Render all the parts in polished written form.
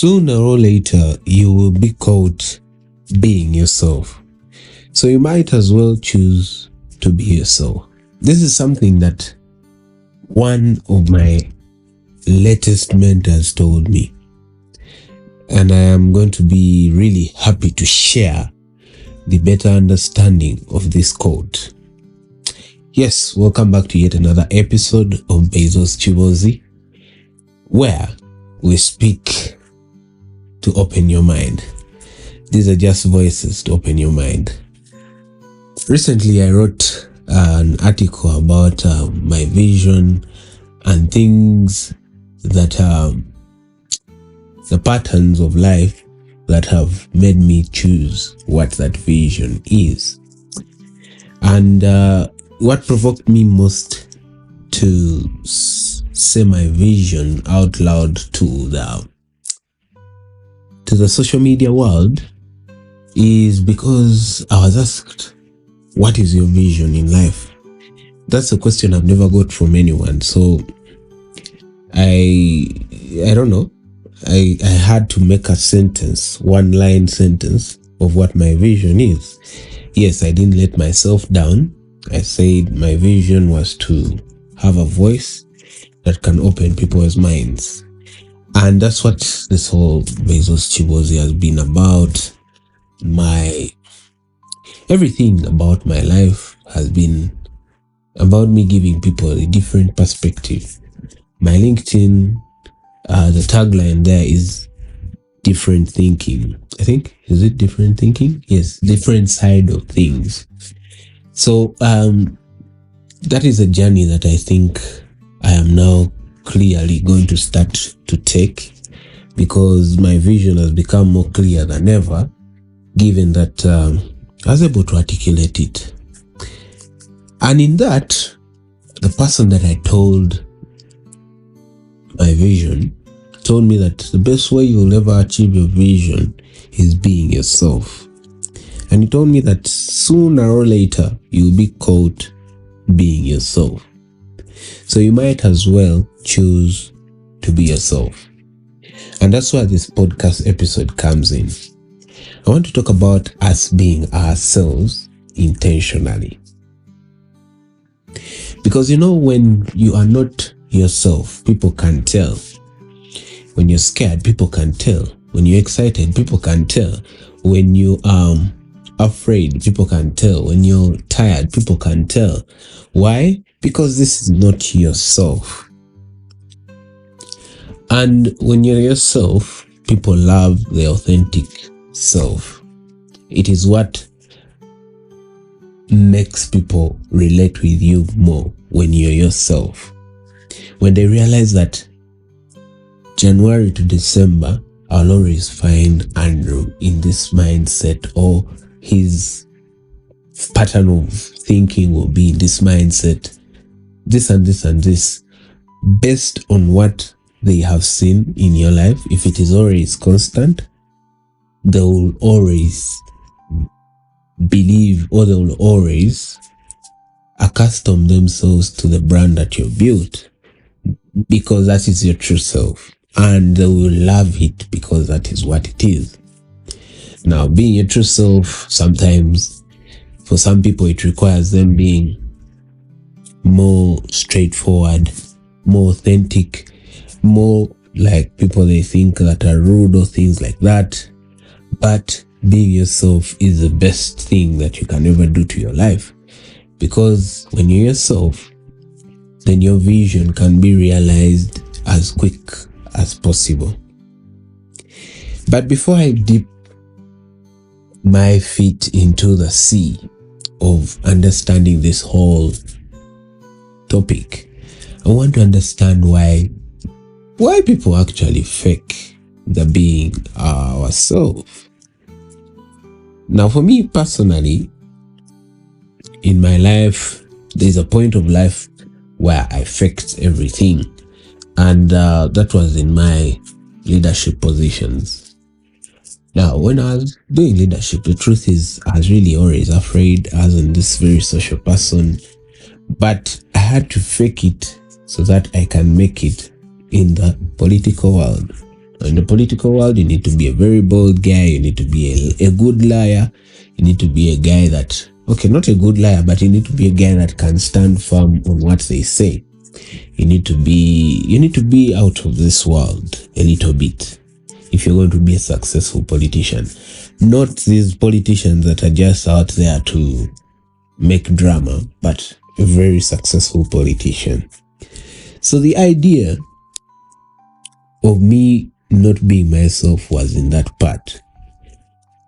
Sooner or later, you will be caught being yourself. So you might as well choose to be yourself. This is something that one of my latest mentors told me. And I am going to be really happy to share the better understanding of this quote. Yes, welcome back to yet another episode of Beizzo's Kiboozi, where we speak to open your mind. These are just voices to open your mind. Recently, I wrote an article about my vision and things that the patterns of life that have made me choose what that vision is. And what provoked me most to say my vision out loud to the social media world is because I was asked, what is your vision in life? That's a question I've never got from anyone. So I don't know. I had to make a sentence, one-line sentence of what my vision is. Yes, I didn't let myself down. I said my vision was to have a voice that can open people's minds. And that's what this whole Beizzo's Kiboozi has been about. Everything about my life has been about me giving people a different perspective. My LinkedIn, the tagline there is different thinking. I think, is it different thinking? Yes, different side of things. So that is a journey that I think I am now clearly going to start to take, because my vision has become more clear than ever, given that I was able to articulate it. And in that, the person that I told my vision told me that the best way you'll ever achieve your vision is being yourself. And he told me that sooner or later you'll be caught being yourself. So you might as well choose to be yourself. And that's why this podcast episode comes in. I want to talk about us being ourselves intentionally. Because when you are not yourself, people can tell. When you're scared, people can tell. When you're excited, people can tell. When you are afraid, people can tell. When you're tired, people can tell. Why? Because this is not yourself. And when you're yourself, people love the authentic self. It is what makes people relate with you more when you're yourself. When they realize that January to December, I'll always find Andrew in this mindset, or his pattern of thinking will be in this mindset, this and this and this, based on what they have seen in your life. If it is always constant, they will always believe, or they will always accustom themselves to the brand that you built, because that is your true self, and they will love it because that is what it is. Now, being your true self, sometimes for some people it requires them being more straightforward, more authentic, more like people they think that are rude or things like that. But being yourself is the best thing that you can ever do to your life, because when you're yourself, then your vision can be realized as quick as possible. But before I dip my feet into the sea of understanding this whole topic, I want to understand why people actually fake the being ourselves. Now, for me personally, in my life, there's a point of life where I faked everything, and that was in my leadership positions. Now, when I was doing leadership, the truth is I was really always afraid, as in this very social person, but I had to fake it so that I can make it in the political world. In the political world, you need to be a very bold guy. You need to be a good liar. You need to be a guy that, okay, not a good liar, but you need to be a guy that can stand firm on what they say. You need to be out of this world a little bit if you're going to be a successful politician. Not these politicians that are just out there to make drama, but a very successful politician. So the idea of me not being myself was in that part.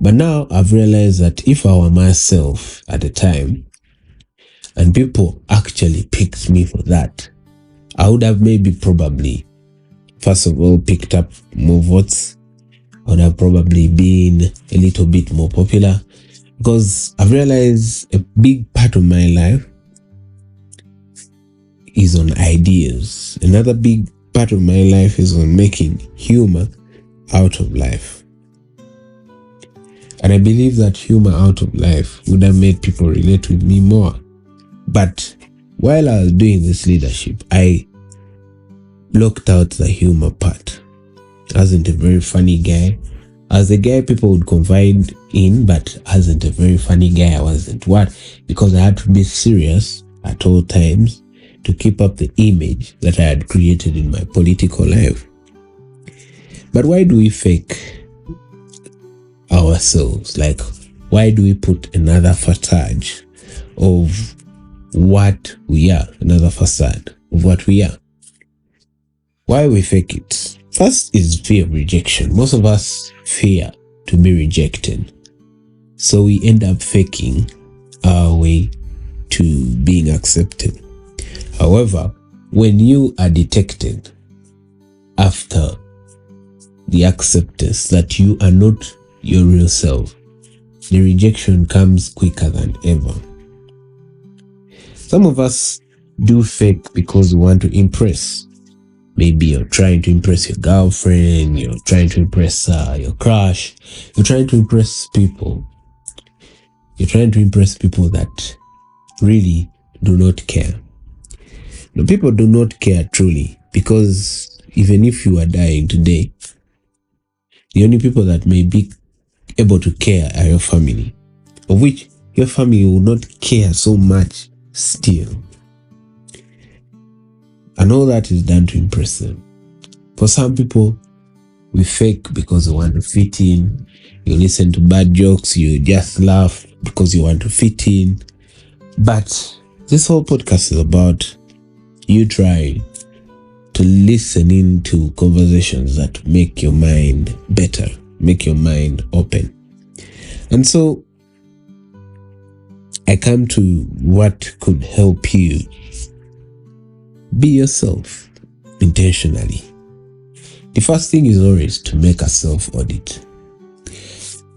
But now I've realized that if I were myself at the time and people actually picked me for that, I would have probably, first of all, picked up more votes. I would have probably been a little bit more popular, because I've realized a big part of my life is on ideas. Another big part of my life is on making humor out of life. And I believe that humor out of life would have made people relate with me more. But while I was doing this leadership, I blocked out the humor part. I wasn't a very funny guy. I was a guy people would confide in, but I wasn't a very funny guy. I wasn't. What? Because I had to be serious at all times to keep up the image that I had created in my political life. But why do we fake ourselves? Like, why do we put another facade of what we are? Another facade of what we are? Why we fake it? First is fear of rejection. Most of us fear to be rejected. So we end up faking our way to being accepted. However, when you are detected after the acceptance that you are not your real self, the rejection comes quicker than ever. Some of us do fake because we want to impress. Maybe you're trying to impress your girlfriend, you're trying to impress your crush, you're trying to impress people. You're trying to impress people that really do not care. No, people do not care truly, because even if you are dying today, the only people that may be able to care are your family, of which your family will not care so much still. And all that is done to impress them. For some people, we fake because we want to fit in. You listen to bad jokes, you just laugh because you want to fit in. But this whole podcast is about you trying to listen into conversations that make your mind better, make your mind open. And so I come to what could help you be yourself intentionally. The first thing is always to make a self-audit.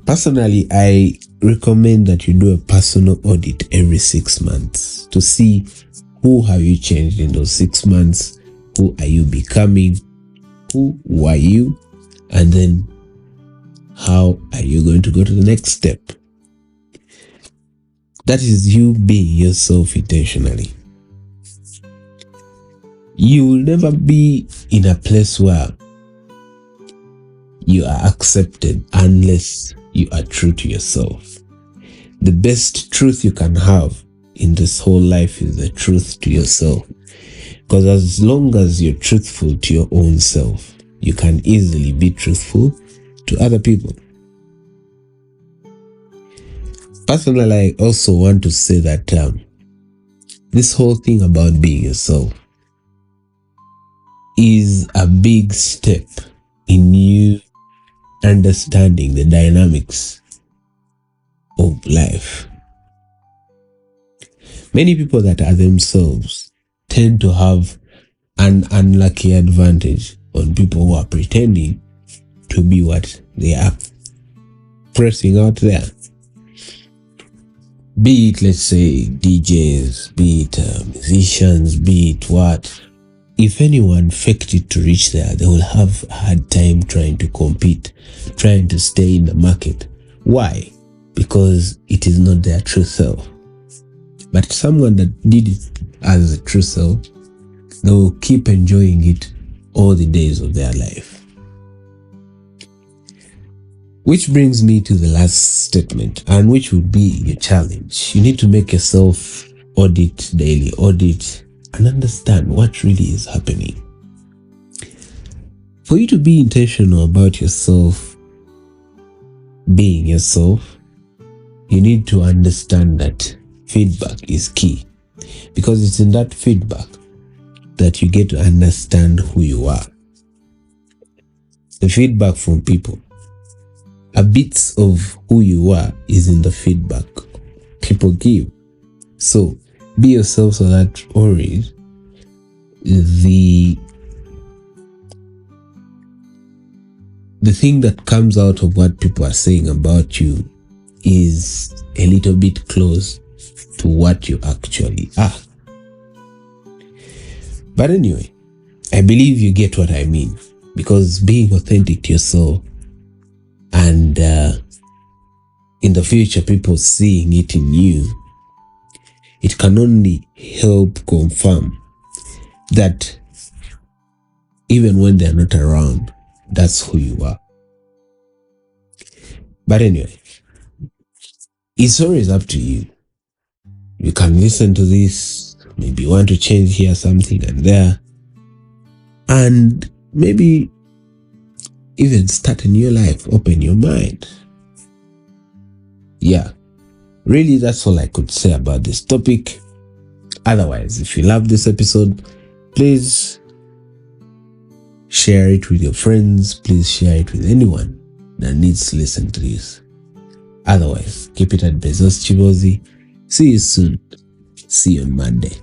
Personally, I recommend that you do a personal audit every 6 months to see who have you changed in those 6 months, who are you becoming, who were you, and then how are you going to go to the next step. That is you being yourself intentionally. You will never be in a place where you are accepted unless you are true to yourself. The best truth you can have in this whole life is the truth to yourself. Because as long as you're truthful to your own self, you can easily be truthful to other people. Personally, I also want to say that this whole thing about being yourself is a big step in you understanding the dynamics of life. Many people that are themselves tend to have an unlucky advantage on people who are pretending to be what they are pressing out there. Be it, let's say, DJs, be it musicians, be it what. If anyone faked it to reach there, they will have a hard time trying to compete, trying to stay in the market. Why? Because it is not their true self. But someone that did it as a true self, they will keep enjoying it all the days of their life. Which brings me to the last statement, and which would be your challenge. You need to make yourself audit, daily audit, and understand what really is happening. For you to be intentional about yourself, being yourself, you need to understand that feedback is key, because it's in that feedback that you get to understand who you are. The feedback from people, a bit of who you are is in the feedback people give. So be yourself, so that always the thing that comes out of what people are saying about you is a little bit close to what you actually are. But anyway, I believe you get what I mean, because being authentic to yourself, and in the future people seeing it in you, it can only help confirm that even when they're not around, that's who you are. But anyway, it's always up to you. You can listen to this, maybe you want to change here, something and there, and maybe even start a new life, open your mind. Yeah, really, that's all I could say about this topic. Otherwise, if you love this episode, please share it with your friends. Please share it with anyone that needs to listen to this. Otherwise, keep it at Beizzo Kiboozi. See you soon. See you on Monday.